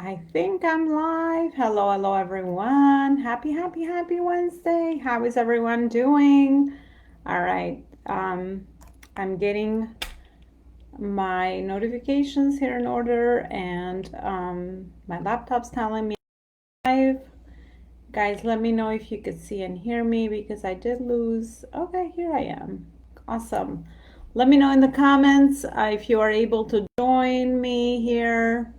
I think I'm live. Hello, hello, everyone. Happy Wednesday. How is everyone doing? All right. I'm getting my notifications here in order, and my laptop's telling me live. Guys, let me know if you could see and hear me because I did lose. Okay, here I am. Awesome. Let me know in the comments if you are able to join me here.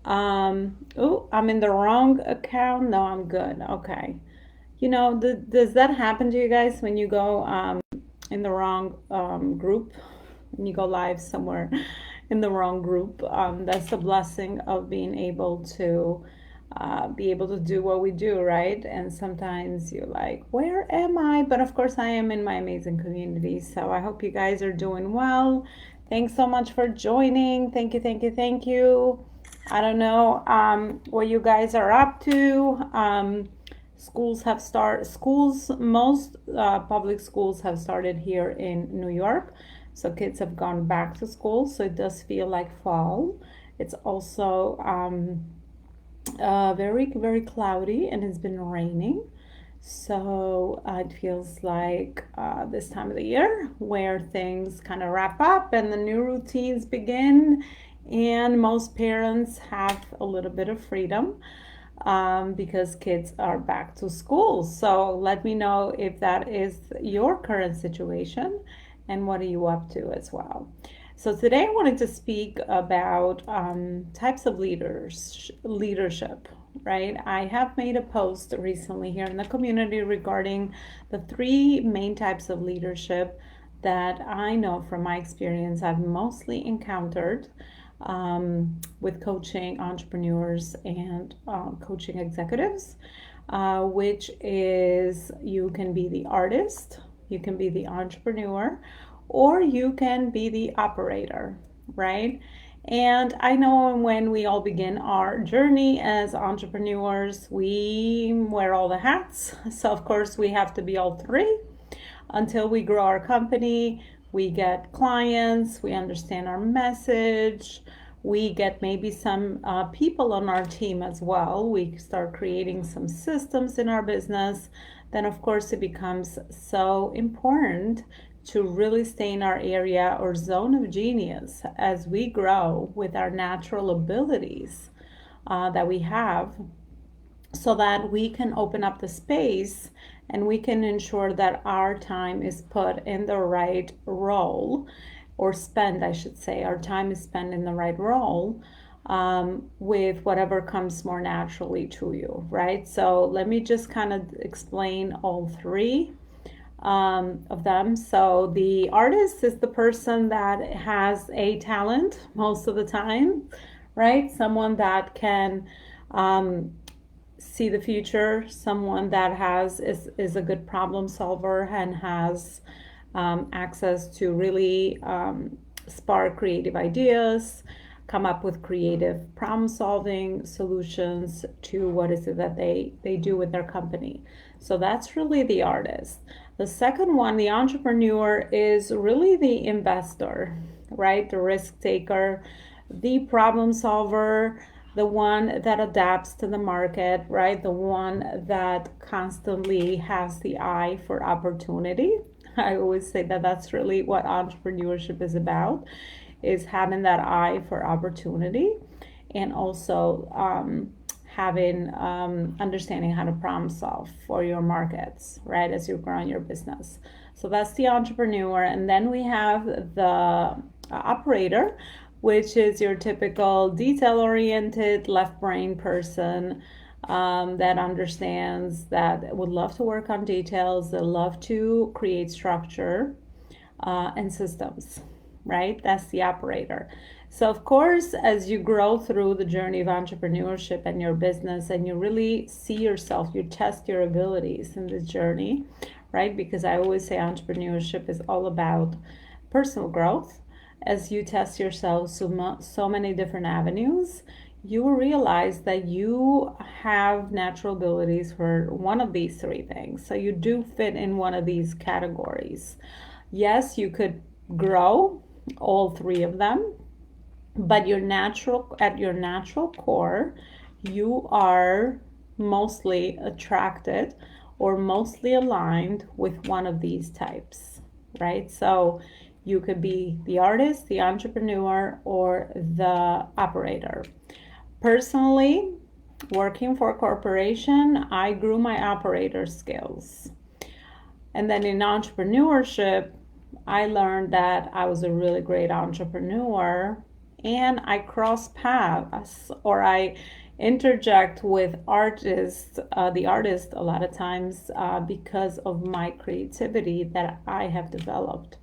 Oh, I'm in the wrong account. No, I'm good. Okay. Does that happen to you guys when you go in the wrong group? When you go live somewhere in the wrong group? That's the blessing of being able to be able to do what we do, right? And sometimes you're like, where am I? But of course, I am in my amazing community. So I hope you guys are doing well. Thanks so much for joining. Thank you, thank you, thank you. I don't know what you guys are up to. Most public schools have started here in New York. So kids have gone back to school. So it does feel like fall. It's also very, very cloudy and it's been raining. So it feels like this time of the year where things kind of wrap up and the new routines begin, and most parents have a little bit of freedom because kids are back to school. So let me know if that is your current situation and what are you up to as well. So today I wanted to speak about types of leadership, right? I have made a post recently here in the community regarding the three main types of leadership that I know from my experience I've mostly encountered with coaching entrepreneurs and coaching executives, which is you can be the artist, you can be the entrepreneur, or you can be the operator, right? And I know when we all begin our journey as entrepreneurs, we wear all the hats. So, of course, we have to be all three until we grow our company. We get clients, we understand our message, we get maybe some people on our team as well. We start creating some systems in our business. Then, of course, it becomes so important to really stay in our area or zone of genius as we grow with our natural abilities that we have, so that we can open up the space and we can ensure that our time is put in the right role, or spend, I should say, our time is spent in the right role with whatever comes more naturally to you, right? So let me just kind of explain all three of them. So the artist is the person that has a talent most of the time, right? Someone that can see the future, someone that is a good problem solver and has access to really spark creative ideas, come up with creative problem solving solutions to what is it that they do with their company. So that's really the artist. The second one, the entrepreneur, is really the investor, right? The risk taker, the problem solver, the one that adapts to the market, right? The one that constantly has the eye for opportunity. I always say that that's really what entrepreneurship is about, is having that eye for opportunity, and also having understanding how to problem solve for your markets, right, as you're growing your business. So that's the entrepreneur. And then we have the operator, which is your typical detail oriented left brain person that understands, that would love to work on details, that love to create structure and systems, right? That's the operator. So, of course, as you grow through the journey of entrepreneurship and your business, and you really see yourself, you test your abilities in this journey, right? Because I always say entrepreneurship is all about personal growth. As you test yourself so many different avenues, you will realize that you have natural abilities for one of these three things. So you do fit in one of these categories. Yes, you could grow all three of them, But at your natural core, you are mostly attracted or mostly aligned with one of these types, right? So you could be the artist, the entrepreneur, or the operator. Personally, working for a corporation, I grew my operator skills. And then in entrepreneurship, I learned that I was a really great entrepreneur, and I cross paths, or I interject with artists, the artist a lot of times, because of my creativity that I have developed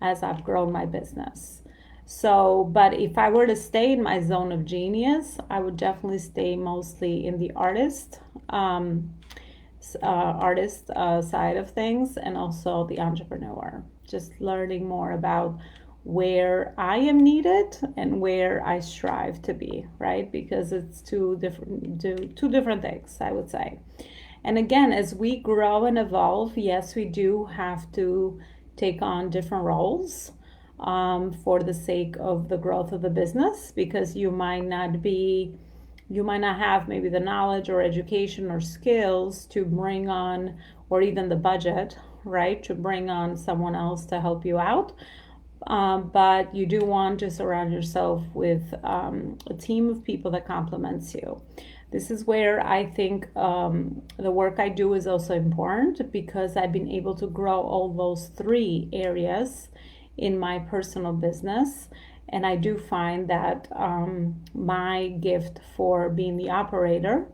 as I've grown my business. So, but if I were to stay in my zone of genius, I would definitely stay mostly in the artist side of things, and also the entrepreneur. Just learning more about where I am needed and where I strive to be, right? Because it's two different things, I would say. And again, as we grow and evolve, yes, we do have to take on different roles, for the sake of the growth of the business, because you might not have maybe the knowledge or education or skills to bring on, or even the budget, right, to bring on someone else to help you out. But you do want to surround yourself with a team of people that complements you. This is where I think the work I do is also important, because I've been able to grow all those three areas in my personal business. And I do find that my gift for being the operator,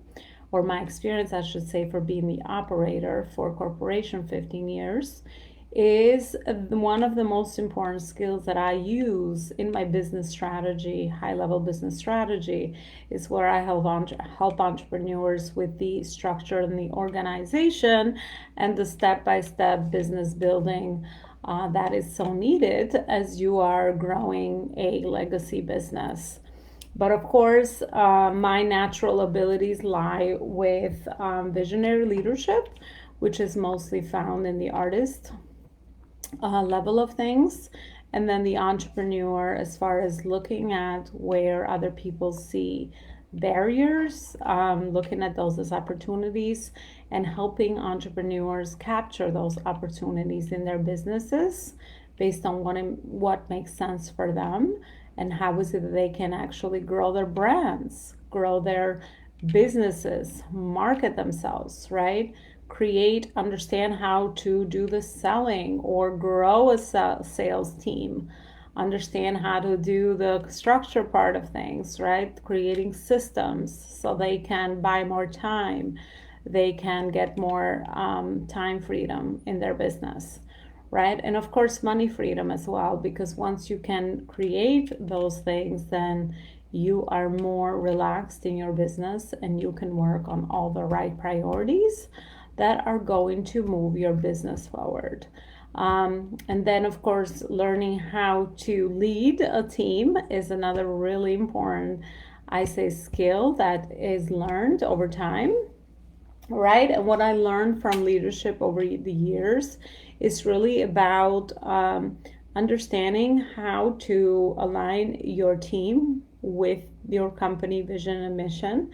or my experience, I should say, for being the operator for a corporation 15 years, is one of the most important skills that I use in my business strategy, high level business strategy, is where I help entrepreneurs with the structure and the organization and the step by step business building that is so needed as you are growing a legacy business. But of course, my natural abilities lie with visionary leadership, which is mostly found in the artist level of things. And then the entrepreneur, as far as looking at where other people see barriers, looking at those as opportunities, and helping entrepreneurs capture those opportunities in their businesses based on what makes sense for them, and how is it that they can actually grow their brands, grow their businesses, market themselves, right? Create, understand how to do the selling or grow a sales team, understand how to do the structure part of things, right? Creating systems so they can buy more time, they can get more time freedom in their business, right? And of course, money freedom as well, because once you can create those things, then you are more relaxed in your business and you can work on all the right priorities that are going to move your business forward. And then, of course, learning how to lead a team is another really important, I say, skill that is learned over time, right? And what I learned from leadership over the years is really about understanding how to align your team with your company vision and mission,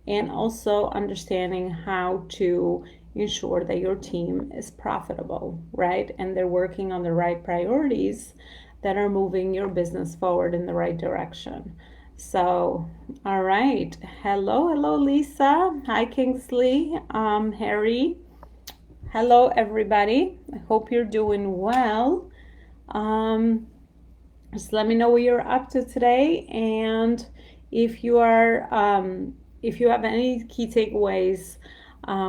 and also understanding how to ensure that your team is profitable, right? And they're working on the right priorities that are moving your business forward in the right direction. So, all right. Hello, Lisa. Hi, Kingsley. Harry. Hello, everybody. I hope you're doing well. Just let me know what you're up to today, and if you are, if you have any key takeaways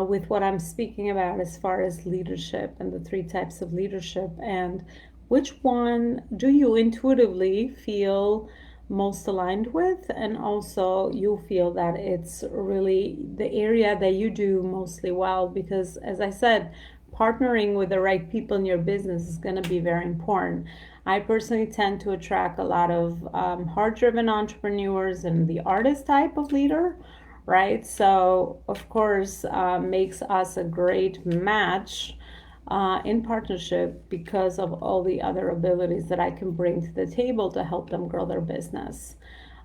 with what I'm speaking about as far as leadership and the three types of leadership, and which one do you intuitively feel most aligned with, and also you feel that it's really the area that you do mostly well, because as I said, partnering with the right people in your business is going to be very important. I personally tend to attract a lot of heart driven entrepreneurs and the artist type of leader, right? So, of course, makes us a great match in partnership because of all the other abilities that I can bring to the table to help them grow their business.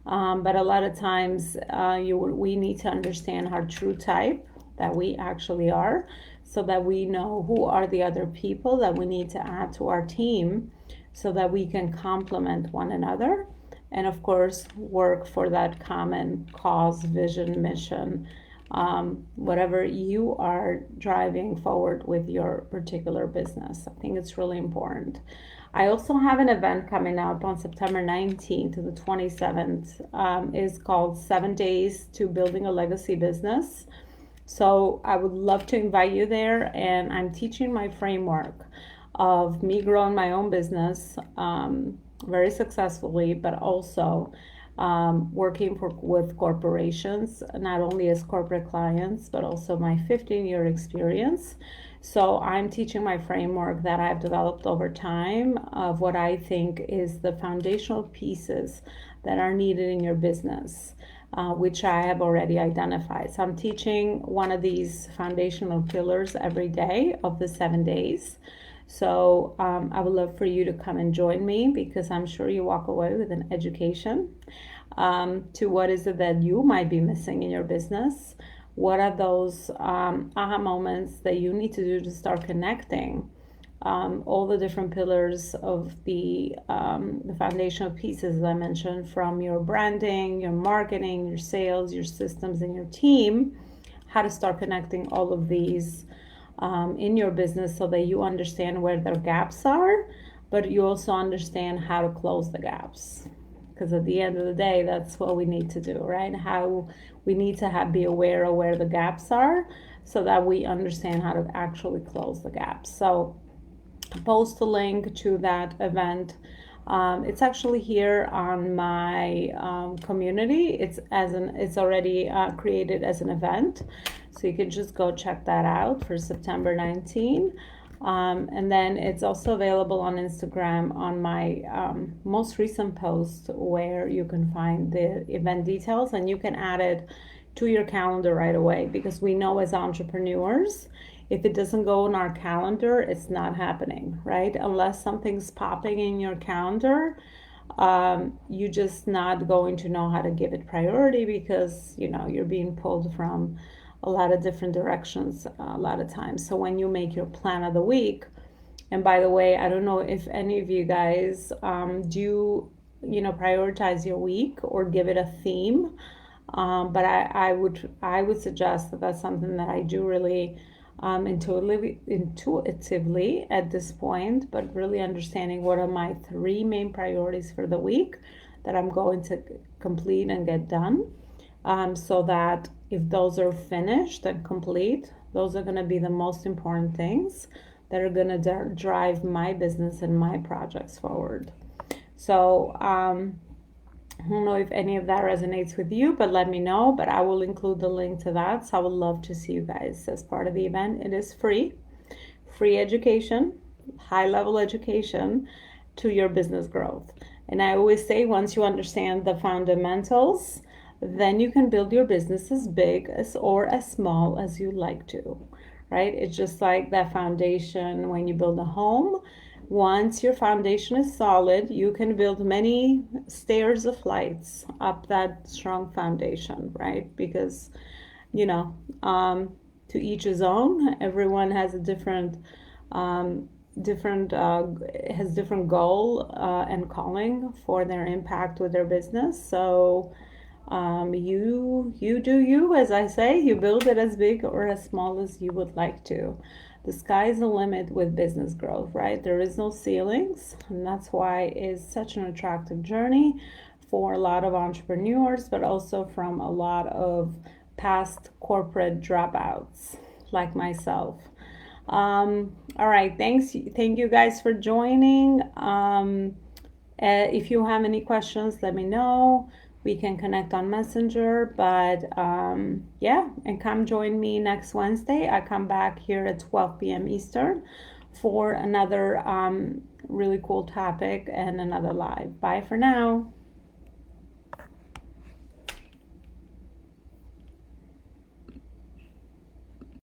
But a lot of times, we need to understand our true type that we actually are, so that we know who are the other people that we need to add to our team, so that we can complement one another, and of course work for that common cause, vision, mission, whatever you are driving forward with your particular business. I think it's really important. I also have an event coming up on September 19th to the 27th. Is called 7 Days to Building a Legacy Business. So I would love to invite you there, and I'm teaching my framework of me growing my own business very successfully, but also working with corporations, not only as corporate clients, but also my 15-year experience. So I'm teaching my framework that I've developed over time of what I think is the foundational pieces that are needed in your business, which I have already identified. So I'm teaching one of these foundational pillars every day of the 7 days. So I would love for you to come and join me, because I'm sure you walk away with an education to what is it that you might be missing in your business. What are those aha moments that you need to do to start connecting all the different pillars of the foundational pieces that I mentioned, from your branding, your marketing, your sales, your systems, and your team, how to start connecting all of these in your business, so that you understand where their gaps are, but you also understand how to close the gaps. Because at the end of the day, that's what we need to do, right? How we need to be aware of where the gaps are, so that we understand how to actually close the gaps. So post a link to that event. It's actually here on my community. It's already created as an event, so you can just go check that out for September 19. And then it's also available on Instagram on my most recent post, where you can find the event details, and you can add it to your calendar right away, because we know as entrepreneurs, if it doesn't go on our calendar, it's not happening, right? Unless something's popping in your calendar, you're just not going to know how to give it priority, because you're being pulled from a lot of different directions a lot of times. So when you make your plan of the week, and by the way, I don't know if any of you guys do prioritize your week or give it a theme, but I would suggest that that's something that I do really intuitively at this point, but really understanding what are my 3 main priorities for the week that I'm going to complete and get done, so that if those are finished and complete, those are going to be the most important things that are going to drive my business and my projects forward. So I don't know if any of that resonates with you, but let me know. But I will include the link to that. So I would love to see you guys as part of the event. It is free education, high level education to your business growth. And I always say, once you understand the fundamentals, then you can build your business as big or as small as you like to, right? It's just like that foundation when you build a home. Once your foundation is solid, you can build many stairs of flights up that strong foundation, right? Because, to each his own. Everyone has a different has different goal and calling for their impact with their business. So you do you, as I say. You build it as big or as small as you would like to. The sky's the limit with business growth, right? There is no ceilings, and that's why it's such an attractive journey for a lot of entrepreneurs, but also from a lot of past corporate dropouts like myself. All right, thank you guys for joining. If you have any questions, let me know. We can connect on Messenger, but yeah, and come join me next Wednesday. I come back here at 12 p.m. Eastern for another really cool topic and another live. Bye for now.